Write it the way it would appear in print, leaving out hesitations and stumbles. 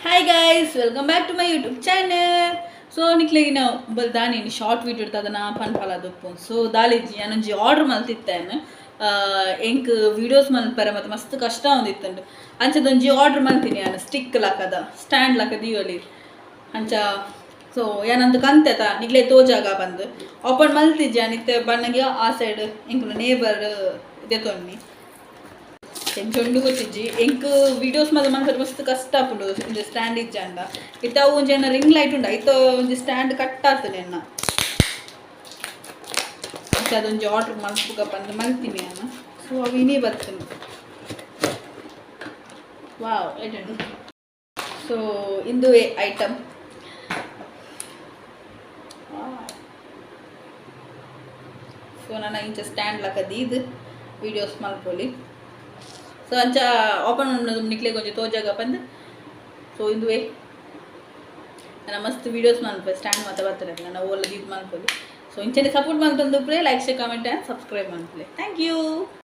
Hi guys, welcome back to my YouTube channel. So nikle ina baldani ni short video tadana pan pala doppu. So daliji anonji order maltittane. Enk videos mal pera mat mastu kashta ondittandu. Ancha donji order maltini ana stick lakada stand lakadi yoli. Ancha so yanandu kanteta nikle tojaga bandu. Open maltiji anitte bannagi ಆ side enk neighbor detonni. ಜೊಂಡು ಗೊತ್ತಿಜ್ಜಿ ಎಂಕ್ videos ಮಾತ್ರ ಮನ್ಪರೆ ಮಸ್ತ್ ಕಷ್ಟ ಆಪುಂಡು ಒಂಜಿ stand ಇಜ್ಜಂಡ ಇತ್ತ ಅವು ಒಂಜಿ ರಿಂಗ್ ಲೈಟ್ ಉಂಡ ಐತ ಒಂಜಿ ಸ್ಟ್ಯಾಂಡ್ ಕಟ್ ಆತುನೆ ಎನ್ನ ಅದೊಂಜಿ ಆರ್ಡರ್ ಮಲ್ಪುಗ ಪಂದ್ ಮಲ್ತೀನಿ ಅನ್ನ ಸೊ ಅವು ಇನ್ನೇ ಬರ್ತೇನೆ ವಾವ್ ಎಟುಂಡು ಸೊ ಇಂದು ಐಟಮ್ ಸೊ ನನ್ನ ಇಂಚ ಸ್ಟ್ಯಾಂಡ್ ಲಕದಿ ಇದು ವಿಡಿಯೋಸ್ ಮಲ್ಪೊಲಿ ಸೊ ಅಂಚ ಓಪನ್ ಮಾಡೋದು ನಿಕ್ಲೆ ಕೊಂಚ ತೋಜಾಗ ಬಂದು ಸೊ ಇಂದುವೆ ನನ್ನ ಮಸ್ತ್ ವೀಡಿಯೋಸ್ ಮಾಡ್ಬೋದು ಸ್ಟ್ಯಾಂಡ್ ಮಾತ್ರ ಬರ್ತಾರೆ ನಾನು ಓಲದು ಇದು ಮಾಡ್ಬೋದು ಸೊ ಇಂಚನೆ ಸಪೋರ್ಟ್ ಮಾಡ್ತಂದು like share comment and subscribe ಮಾಡ್ಕೊಳ್ಳಿ ಥ್ಯಾಂಕ್ ಯು.